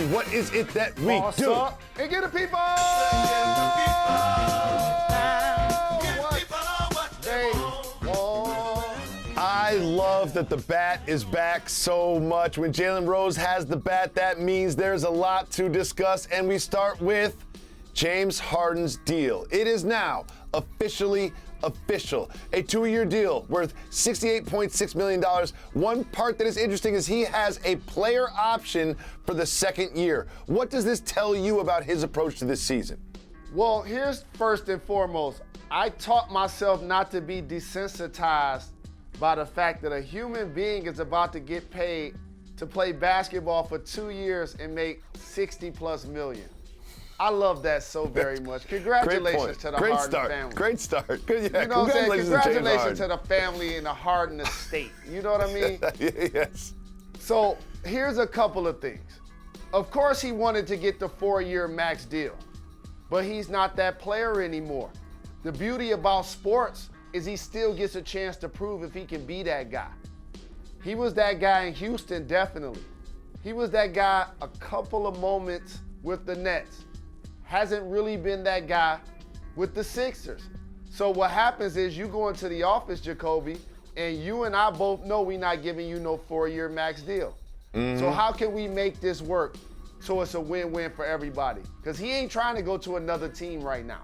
And what is it that we Boss do? up and get the people. I love that the bat is back so much. When Jalen Rose has the bat, that means there's a lot to discuss, and we start with James Harden's deal. It is now officially official. A 2-year deal worth $68.6 million. One part that is interesting is he has a player option for the second year. What does this tell you about his approach to this season? Well, here's first and foremost. I taught myself not to be desensitized by the fact that a human being is about to get paid to play basketball for 2 years and make 60+ million. I love that so very much. Congratulations to the Harden family. Great start. Good, yeah. You know what I'm saying? Congratulations to to the family and the Harden estate. You know what I mean? Yes. So here's a couple of things. Of course, he wanted to get the 4-year max deal, but he's not that player anymore. The beauty about sports is he still gets a chance to prove if he can be that guy. He was that guy in Houston, definitely. He was that guy a couple of moments with the Nets. Hasn't really been that guy with the Sixers. So what happens is you go into the office, Jacoby, and you and I both know we're not giving you no 4-year max deal. Mm-hmm. So how can we make this work so it's a win-win for everybody? Because he ain't trying to go to another team right now.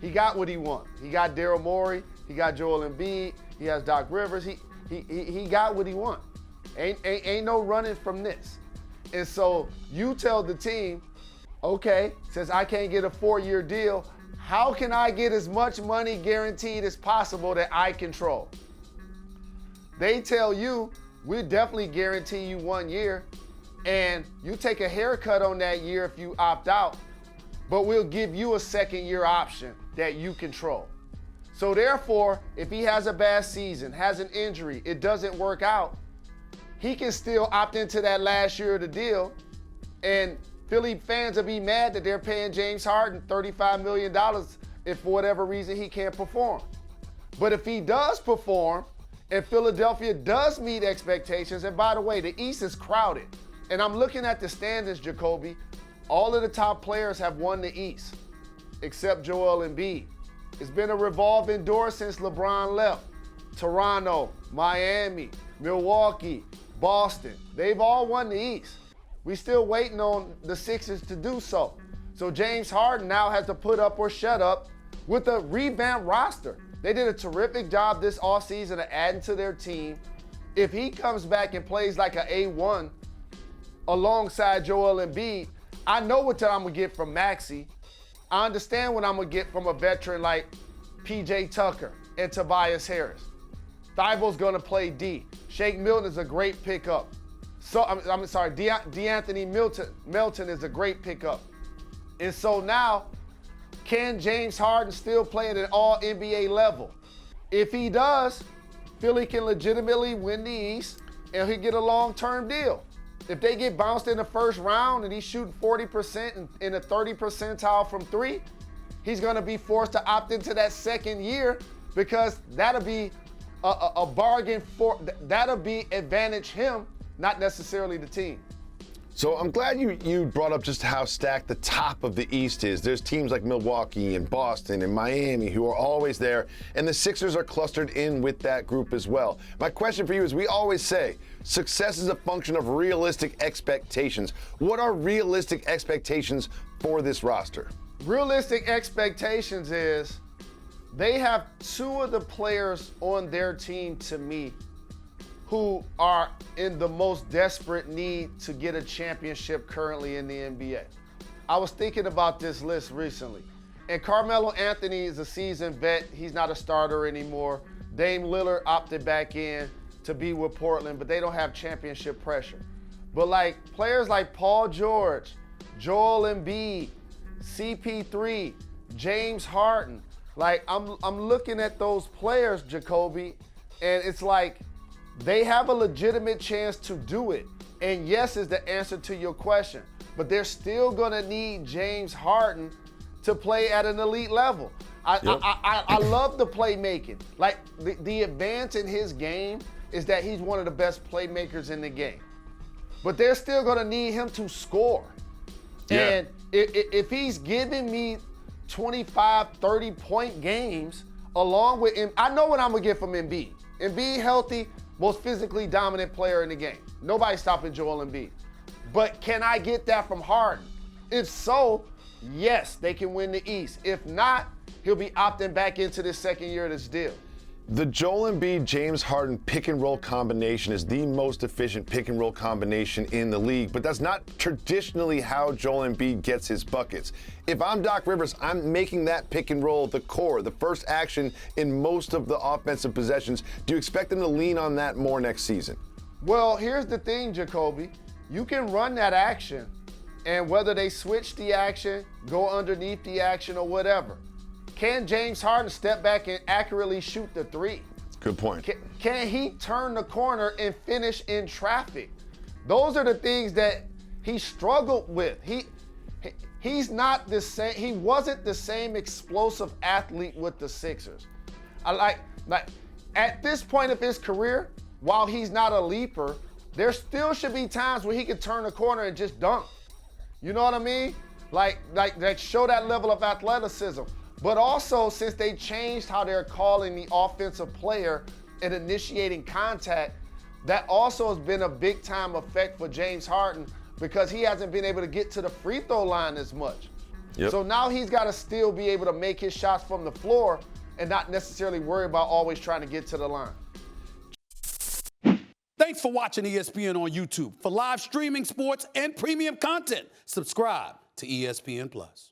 He got what he wants. He got Daryl Morey. He got Joel Embiid. He has Doc Rivers. He got what he wants. Ain't no running from this. And so you tell the team, okay, since I can't get a 4-year deal, how can I get as much money guaranteed as possible that I control? They tell you, we definitely guarantee you 1 year, and you take a haircut on that year if you opt out, but we'll give you a 2nd-year option that you control. So therefore, if he has a bad season, has an injury, it doesn't work out, he can still opt into that last year of the deal, and Philly fans will be mad that they're paying James Harden $35 million if for whatever reason he can't perform. But if he does perform and Philadelphia does meet expectations, and by the way, the East is crowded, and I'm looking at the standings, Jacoby, all of the top players have won the East, except Joel Embiid. It's been a revolving door since LeBron left. Toronto, Miami, Milwaukee, Boston, they've all won the East. We still waiting on the Sixers to do so. So James Harden now has to put up or shut up with a revamped roster. They did a terrific job this offseason of adding to their team. If he comes back and plays like an A1 alongside Joel Embiid, I know what I'm gonna get from Maxey. I understand what I'm gonna get from a veteran like PJ Tucker and Tobias Harris. Thibault's gonna play D. Shake Milton is a great pickup. So I'm sorry, DeAnthony Melton is a great pickup. And so now, can James Harden still play at an all-NBA level? If he does, Philly can legitimately win the East and he'll get a long-term deal. If they get bounced in the first round and he's shooting 40% in the 30 percentile from 3, he's gonna be forced to opt into that 2nd year because that'll be a bargain that'll be advantage him, not necessarily the team. So I'm glad you brought up just how stacked the top of the East is. There's teams like Milwaukee and Boston and Miami who are always there, and the Sixers are clustered in with that group as well. My question for you is, we always say, success is a function of realistic expectations. What are realistic expectations for this roster? Realistic expectations is they have 2 of the players on their team, to me, who are in the most desperate need to get a championship currently in the NBA. I was thinking about this list recently, and Carmelo Anthony is a seasoned vet. He's not a starter anymore. Dame Lillard opted back in to be with Portland, but they don't have championship pressure. But like players like Paul George, Joel Embiid, CP3, James Harden, like I'm looking at those players, Jacoby, and it's like, they have a legitimate chance to do it. And yes is the answer to your question. But they're still gonna need James Harden to play at an elite level. I love the playmaking. Like the advance in his game is that he's one of the best playmakers in the game. but they're still going to need him to score. Yeah. And if he's giving me 25, 30-point games along with him, I know what I'm going to get from Embiid. Embiid healthy, most physically dominant player in the game. Nobody's stopping Joel Embiid. But can I get that from Harden? If so, yes, they can win the East. If not, he'll be opting back into this second year of this deal. The Joel Embiid, James Harden pick and roll combination is the most efficient pick and roll combination in the league, but that's not traditionally how Joel Embiid gets his buckets. If I'm Doc Rivers, I'm making that pick and roll the core, the first action in most of the offensive possessions. Do you expect them to lean on that more next season? Well, here's the thing, Jacoby. You can run that action, and whether they switch the action, go underneath the action, or whatever, can James Harden step back and accurately shoot the three? Good point. Can he turn the corner and finish in traffic? Those are the things that he struggled with. He's not the same. He wasn't the same explosive athlete with the Sixers. I like at this point of his career, while he's not a leaper, there still should be times where he can turn the corner and just dunk. You know what I mean? Like show that level of athleticism. But also, since they changed how they're calling the offensive player and initiating contact, that also has been a big-time effect for James Harden because he hasn't been able to get to the free throw line as much. Yep. So now he's got to still be able to make his shots from the floor and not necessarily worry about always trying to get to the line. Thanks for watching ESPN on YouTube. For live streaming sports and premium content, subscribe to ESPN+.